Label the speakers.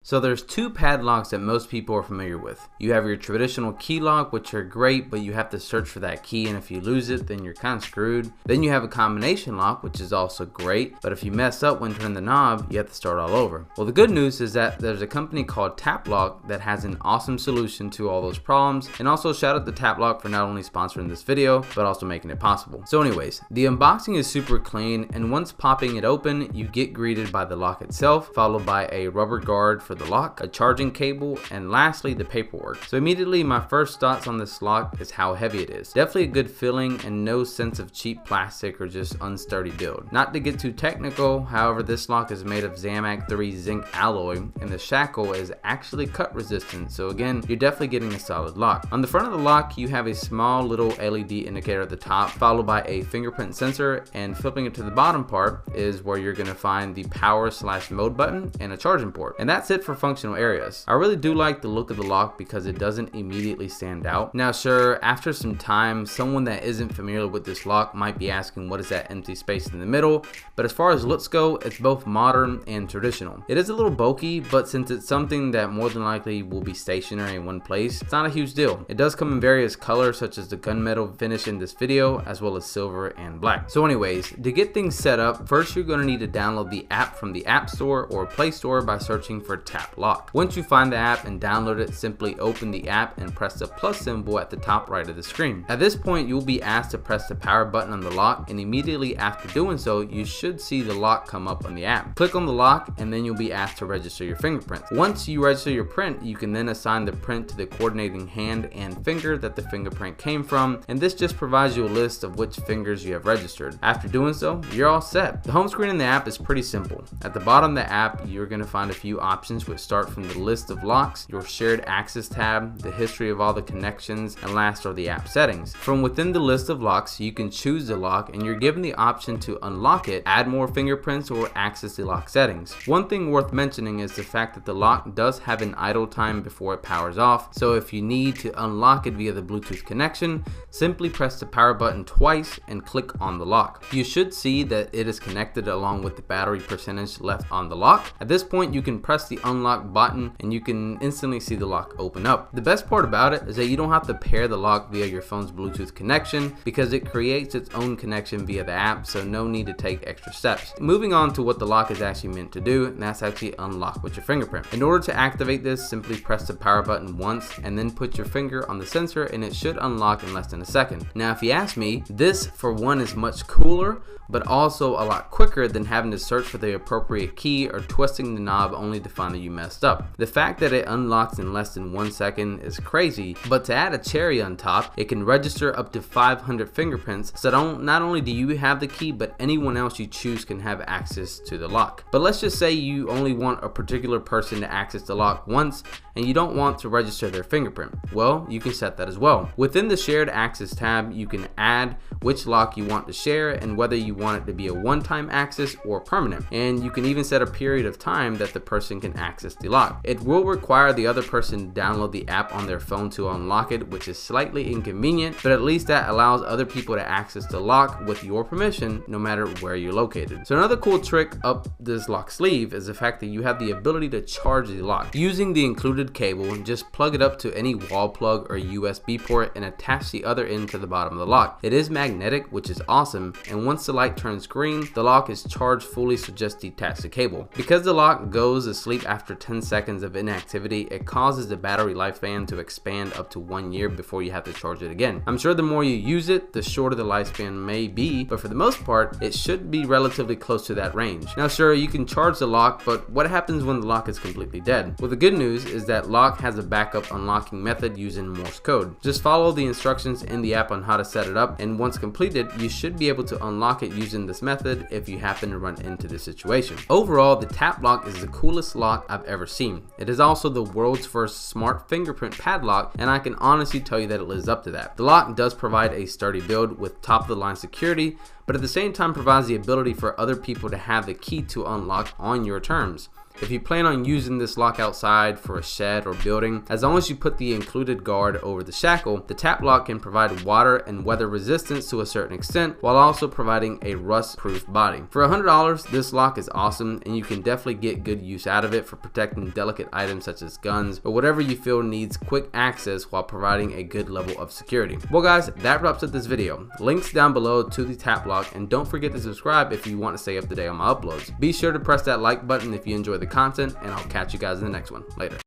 Speaker 1: So there's two padlocks that most people are familiar with. You have your traditional key lock, which are great, but you have to search for that key, and if you lose it, then you're kind of screwed. Then you have a combination lock, which is also great, but if you mess up when turning the knob, you have to start all over. Well, the good news is that there's a company called Tapplock that has an awesome solution to all those problems, and also shout out to Tapplock for not only sponsoring this video, but also making it possible. So anyways, the unboxing is super clean, and once popping it open, you get greeted by the lock itself, followed by a rubber guard for the lock, a charging cable, and lastly the paperwork. So immediately my first thoughts on this lock is how heavy it is. Definitely a good feeling and no sense of cheap plastic or just unsturdy build. Not to get too technical, however, this lock is made of Zamac 3 zinc alloy, and the shackle is actually cut resistant, so again, you're definitely getting a solid lock. On the front of the lock, you have a small little LED indicator at the top, followed by a fingerprint sensor, and flipping it to the bottom part is where you're going to find the power/mode button and a charging port. And that's it for functional areas. I really do like the look of the lock because it doesn't immediately stand out. Now sure, after some time, someone that isn't familiar with this lock might be asking what is that empty space in the middle, but as far as looks go, it's both modern and traditional. It is a little bulky, but since it's something that more than likely will be stationary in one place, it's not a huge deal. It does come in various colors such as the gunmetal finish in this video, as well as silver and black. So anyways, to get things set up, first you're going to need to download the app from the App Store or Play Store by searching for Tapplock. Once you find the app and download it, simply open the app and press the plus symbol at the top right of the screen. At this point, you'll be asked to press the power button on the lock, and immediately after doing so, you should see the lock come up on the app. Click on the lock, and then you'll be asked to register your fingerprint. Once you register your print, you can then assign the print to the coordinating hand and finger that the fingerprint came from, and this just provides you a list of which fingers you have registered. After doing so, you're all set. The home screen in the app is pretty simple. At the bottom of the app, you're going to find a few options which start from the list of locks, your shared access tab, the history of all the connections, and last are the app settings. From within the list of locks, you can choose the lock, and you're given the option to unlock it, add more fingerprints, or access the lock settings. One thing worth mentioning is the fact that the lock does have an idle time before it powers off, so if you need to unlock it via the Bluetooth connection, simply press the power button twice and click on the lock. You should see that it is connected along with the battery percentage left on the lock. At this point, you can press the unlock button and you can instantly see the lock open up. The best part about it is that you don't have to pair the lock via your phone's Bluetooth connection because it creates its own connection via the app, so no need to take extra steps. Moving on to what the lock is actually meant to do, and that's actually unlock with your fingerprint. In order to activate this, simply press the power button once and then put your finger on the sensor, and it should unlock in less than a second. Now if you ask me, this for one is much cooler, but also a lot quicker than having to search for the appropriate key or twisting the knob only to find that you messed up. The fact that it unlocks in less than 1 second is crazy, but to add a cherry on top, it can register up to 500 fingerprints, so not only do you have the key, but anyone else you choose can have access to the lock. But let's just say you only want a particular person to access the lock once, and you don't want to register their fingerprint. Well, you can set that as well. Within the shared access tab, you can add which lock you want to share and whether you want it to be a one-time access or permanent. And you can even set a period of time that the person can access the lock. It will require the other person to download the app on their phone to unlock it, which is slightly inconvenient, but at least that allows other people to access the lock with your permission no matter where you're located. So another cool trick up this lock sleeve is the fact that you have the ability to charge the lock. Using the included cable, just plug it up to any wall plug or USB port and attach the other end to the bottom of the lock. It is magnetic, which is awesome, and once the light turns green, the lock is charged fully, so just detach the cable. Because the lock goes to sleep after 10 seconds of inactivity, it causes the battery lifespan to expand up to 1 year before you have to charge it again. I'm sure the more you use it, the shorter the lifespan may be, but for the most part, it should be relatively close to that range. Now sure, you can charge the lock, but what happens when the lock is completely dead? Well, the good news is that lock has a backup unlocking method using Morse code. Just follow the instructions in the app on how to set it up, and once completed, you should be able to unlock it using this method if you happen to run into this situation. Overall, the Tapplock is the coolest lock I've ever seen. It is also the world's first smart fingerprint padlock, and I can honestly tell you that it lives up to that. The lock does provide a sturdy build with top-of-the-line security, but at the same time provides the ability for other people to have the key to unlock on your terms. If you plan on using this lock outside for a shed or building, as long as you put the included guard over the shackle, the Tapplock can provide water and weather resistance to a certain extent while also providing a rust-proof body. For $100, this lock is awesome and you can definitely get good use out of it for protecting delicate items such as guns or whatever you feel needs quick access while providing a good level of security. Well guys, that wraps up this video. Links down below to the Tapplock, and don't forget to subscribe if you want to stay up to date on my uploads. Be sure to press that like button if you enjoy the content, and I'll catch you guys in the next one. Later.